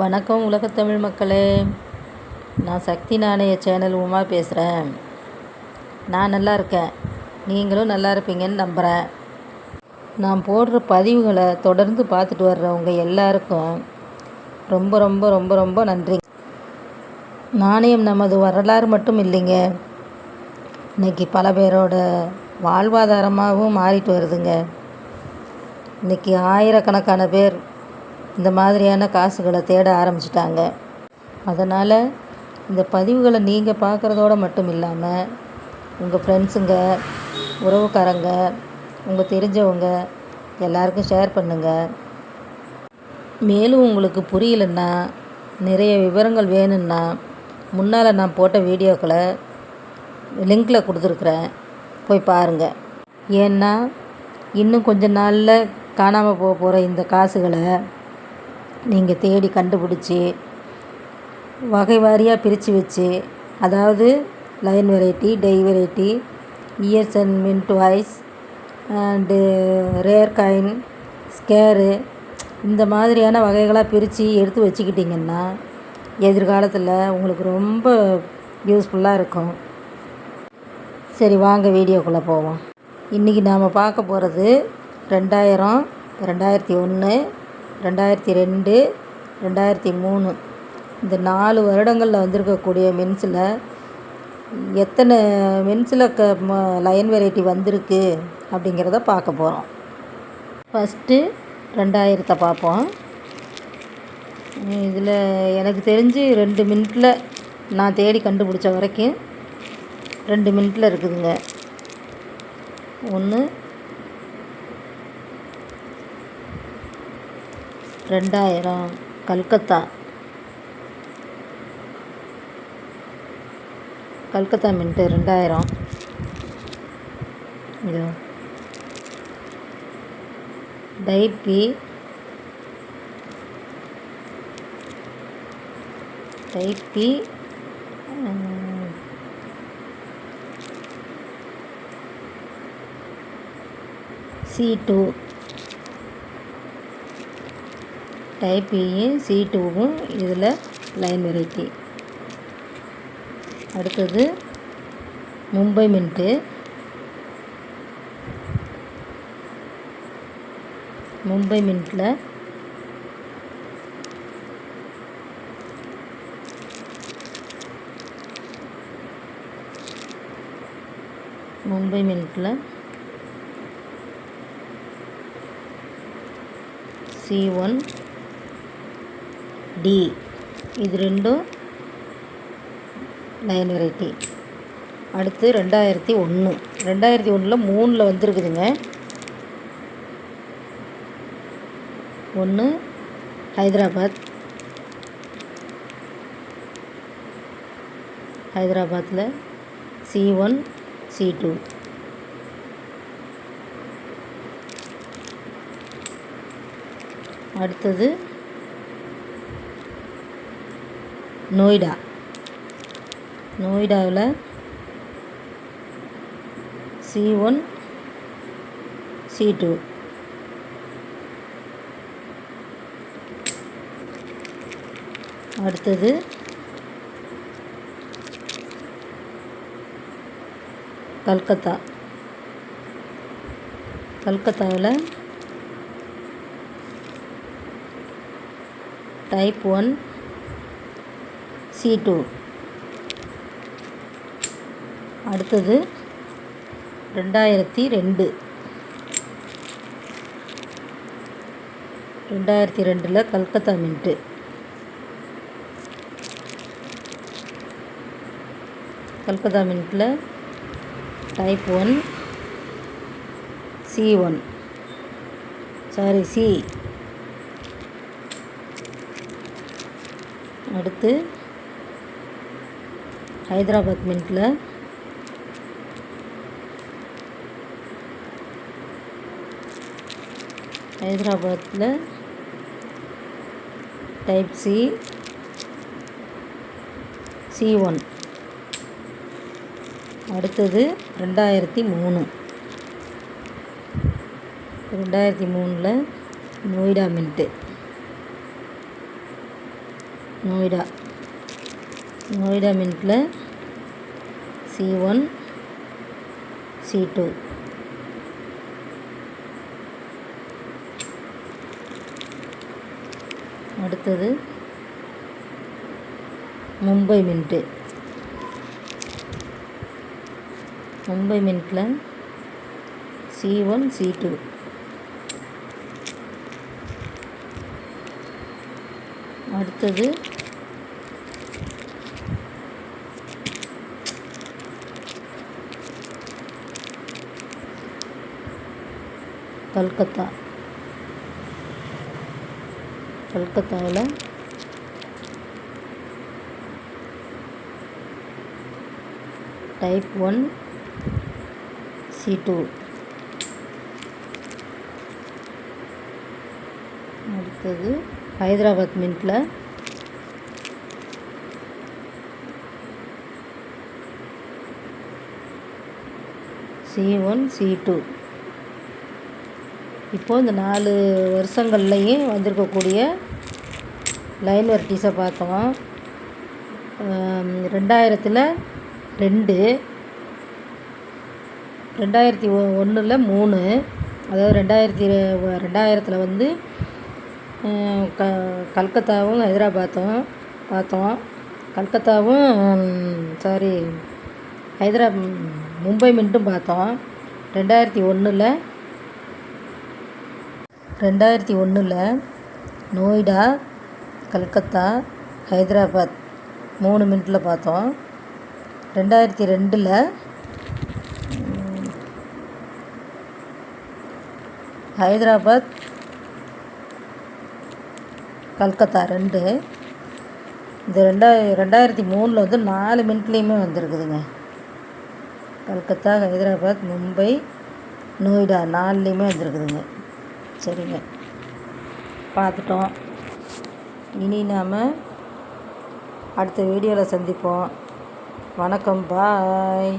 வணக்கம் உலகத்தமிழ் மக்களே. நான் சக்தி நாணய சேனல் உமா பேசுகிறேன். நான் நல்லா இருக்கேன், நீங்களும் நல்லா இருப்பீங்கன்னு நம்புகிறேன். நான் போடுற பதிவுகளை தொடர்ந்து பார்த்துட்டு வர்றவங்க எல்லாருக்கும் ரொம்ப ரொம்ப ரொம்ப ரொம்ப நன்றி. நாணயம் நமது வரலாறு மட்டும் இல்லைங்க, இன்றைக்கி பல பேரோட வாழ்வாதாரமாகவும் மாறிட்டு வருதுங்க. இன்றைக்கி ஆயிரக்கணக்கான பேர் இந்த மாதிரியான காசுகளை தேட ஆரம்பிச்சிட்டாங்க. அதனால் இந்த பதிவுகளை நீங்கள் பார்க்குறதோடு மட்டும் இல்லாமல் உங்கள் ஃப்ரெண்ட்ஸுங்க, உறவுக்காரங்க, உங்கள் தெரிஞ்சவங்க எல்லாருக்கும் ஷேர் பண்ணுங்கள். மேலும் உங்களுக்கு புரியலைன்னா, நிறைய விவரங்கள் வேணும்னா முன்னால் நான் போட்ட வீடியோக்களை லிங்கில் கொடுத்துருக்குறேன், போய் பாருங்கள். ஏன்னா இன்னும் கொஞ்ச நாளில் காணாமல் போகிற இந்த காசுகளை நீங்கள் தேடி கண்டுபிடிச்சி வகை வாரியாக பிரித்து வச்சு, அதாவது line variety, die variety, years and mint wise and rare coin, scarce, இந்த மாதிரியான வகைகளாக பிரித்து எடுத்து வச்சுக்கிட்டிங்கன்னா எதிர்காலத்தில் உங்களுக்கு ரொம்ப யூஸ்ஃபுல்லாக இருக்கும். சரி, வாங்க வீடியோக்குள்ளே போவோம். இன்றைக்கி நாம் பார்க்க போகிறது 2000, 2001, 2002, 2003 இந்த 4 வருடங்களில் வந்திருக்கக்கூடிய மின்ஸில் எத்தனை மின்ஸில் லைன் வெரைட்டி வந்திருக்கு அப்படிங்கிறத பார்க்க போகிறோம். ஃபஸ்ட்டு 2000 பார்ப்போம். இதில் எனக்கு தெரிஞ்சு 2 மினிட்டில் நான் தேடி கண்டுபிடிச்ச வரைக்கும் 2 மினிட்டில் இருக்குதுங்க. ஒன்று 2000 கல்கத்தா மின்ட்டு 2000. இது டைப்பி, C2, டைப் ஏயும் C2வும் இதில் லைன் வெரைட்டி. அடுத்தது மும்பை மின்ட்டு, மும்பை மின்ட்டில் C1, D, இது ரெண்டும் லைன் வெரைட்டி. அடுத்து 2001, 2001 3 வந்துருக்குதுங்க. ஒன்று ஹைதராபாத்தில் C1, C2. அடுத்தது நோய்டாவில் C1, C2. அடுத்தது கல்கத்தாவில் டைப் 1, C2. அடுத்தது 2002 கல்கத்தா மின்ட்டு. கல்கத்தா மின்ட்டில் டைப் 1, C1, C. அடுத்து ஹைதராபாத் மின்ட்டில் டைப் C, C1. அடுத்தது 2003 Noida mint. Noida மின்ட்டில் C1 C2. அடுத்தது மும்பை மின்ட்டில் C1 C2. அடுத்தது கல்கத்தாவில் டைப் 1 C2. அடுத்தது ஹைதராபாத் மின்ட்டில் C1 C2. இப்போது இந்த 4 வருஷங்கள்லையும் வந்திருக்கக்கூடிய லைன் வெரைட்டிஸை பார்த்தோம். 2000 2, 2001 3, அதாவது 2000 வந்து கல்கத்தாவும் ஹைதராபாத்தும் பார்த்தோம். மும்பை மின்ட்டும் பார்த்தோம். 2001 நோய்டா, கல்கத்தா, ஹைதராபாத் 3 மின்ட்டில் பார்த்தோம். 2002 ஹைதராபாத், கல்கத்தா 2. இந்த 2003 வந்து 4 மின்ட்லேயுமே வந்திருக்குதுங்க. கல்கத்தா, ஹைதராபாத், மும்பை, நோய்டா 4லேயுமே வந்திருக்குதுங்க. சரிங்க, பார்த்துட்டோம். இனி நாம் அடுத்த வீடியோவில் சந்திப்போம். வணக்கம், பாய்.